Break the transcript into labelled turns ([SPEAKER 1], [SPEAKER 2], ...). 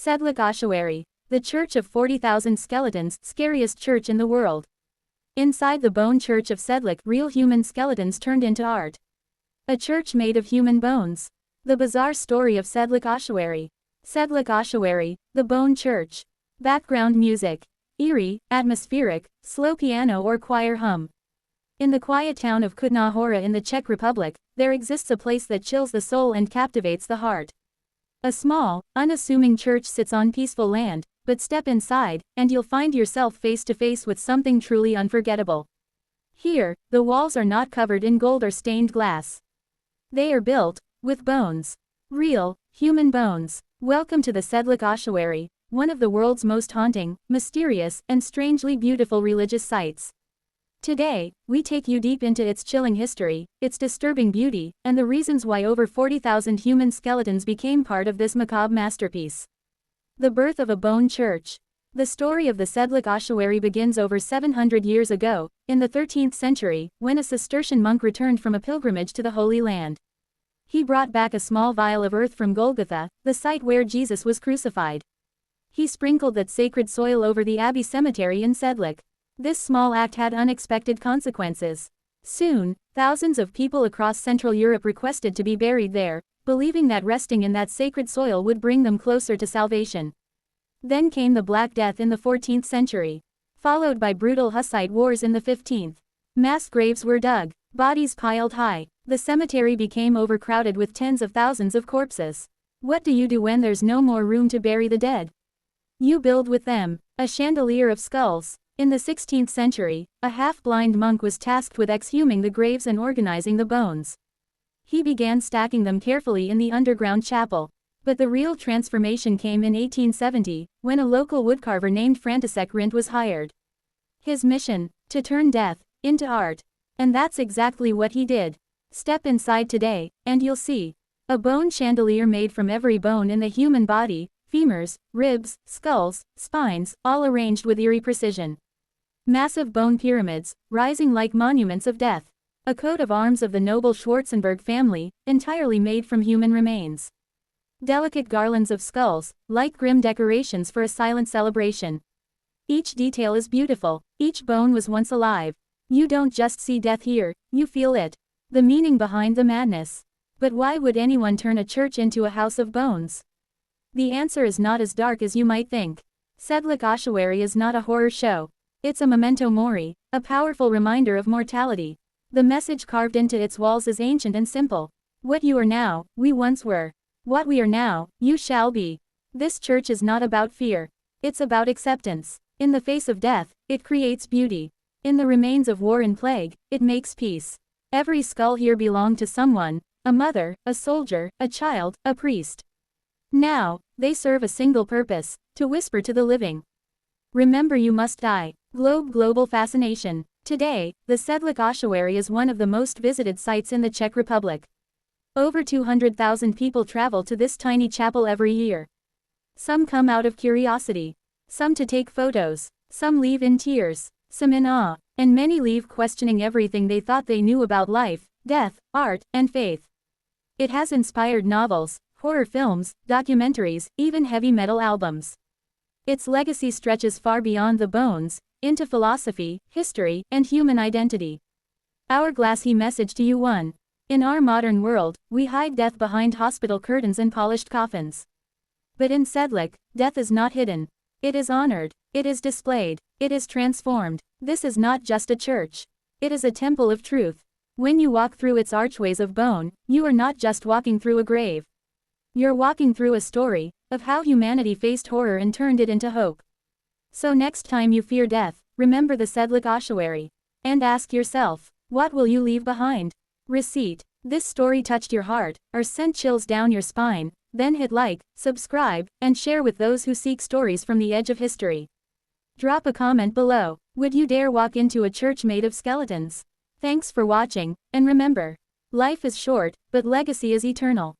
[SPEAKER 1] Sedlec Ossuary, the church of 40,000 skeletons, scariest church in the world. Inside the bone church of Sedlec, real human skeletons turned into art. A church made of human bones. The bizarre story of Sedlec Ossuary. Sedlec Ossuary, the bone church. Background music. Eerie, atmospheric, slow piano or choir hum. In the quiet town of Kutná Hora in the Czech Republic, there exists a place that chills the soul and captivates the heart. A small, unassuming church sits on peaceful land, but step inside, and you'll find yourself face to face with something truly unforgettable. Here, the walls are not covered in gold or stained glass. They are built with bones. Real, human bones. Welcome to the Sedlec Ossuary, one of the world's most haunting, mysterious, and strangely beautiful religious sites. Today, we take you deep into its chilling history, its disturbing beauty, and the reasons why over 40,000 human skeletons became part of this macabre masterpiece. The birth of a bone church. The story of the Sedlec Ossuary begins over 700 years ago, in the 13th century, when a Cistercian monk returned from a pilgrimage to the Holy Land. He brought back a small vial of earth from Golgotha, the site where Jesus was crucified. He sprinkled that sacred soil over the abbey cemetery in Sedlec. This small act had unexpected consequences. Soon, thousands of people across Central Europe requested to be buried there, believing that resting in that sacred soil would bring them closer to salvation. Then came the Black Death in the 14th century, followed by brutal Hussite wars in the 15th. Mass graves were dug, bodies piled high. The cemetery became overcrowded with tens of thousands of corpses. What do you do when there's no more room to bury the dead? You build with them a chandelier of skulls. In the 16th century, a half-blind monk was tasked with exhuming the graves and organizing the bones. He began stacking them carefully in the underground chapel. But the real transformation came in 1870, when a local woodcarver named František Rindt was hired. His mission, to turn death into art. And that's exactly what he did. Step inside today, and you'll see. A bone chandelier made from every bone in the human body, femurs, ribs, skulls, spines, all arranged with eerie precision. Massive bone pyramids, rising like monuments of death. A coat of arms of the noble Schwarzenberg family, entirely made from human remains. Delicate garlands of skulls, like grim decorations for a silent celebration. Each detail is beautiful, each bone was once alive. You don't just see death here, you feel it. The meaning behind the madness. But why would anyone turn a church into a house of bones? The answer is not as dark as you might think. Sedlec Ossuary is not a horror show. It's a memento mori, a powerful reminder of mortality. The message carved into its walls is ancient and simple. What you are now, we once were. What we are now, you shall be. This church is not about fear. It's about acceptance. In the face of death, it creates beauty. In the remains of war and plague, it makes peace. Every skull here belonged to someone, a mother, a soldier, a child, a priest. Now, they serve a single purpose, to whisper to the living. Remember, you must die. Global fascination. Today, the Sedlec Ossuary is one of the most visited sites in the Czech Republic. Over 200,000 people travel to this tiny chapel every year. Some come out of curiosity. Some to take photos. Some leave in tears. Some in awe. And many leave questioning everything they thought they knew about life, death, art, and faith. It has inspired novels, horror films, documentaries, even heavy metal albums. Its legacy stretches far beyond the bones, into philosophy, history, and human identity. Our glassy message to you: 1. In our modern world, we hide death behind hospital curtains and polished coffins. But in Sedlec, death is not hidden. It is honored. It is displayed. It is transformed. This is not just a church. It is a temple of truth. When you walk through its archways of bone, you are not just walking through a grave. You're walking through a story of how humanity faced horror and turned it into hope. So next time you fear death, remember the Sedlec Ossuary. And ask yourself, what will you leave behind? Receipt. This story touched your heart, or sent chills down your spine? Then hit like, subscribe, and share with those who seek stories from the edge of history. Drop a comment below. Would you dare walk into a church made of skeletons? Thanks for watching, and remember, life is short, but legacy is eternal.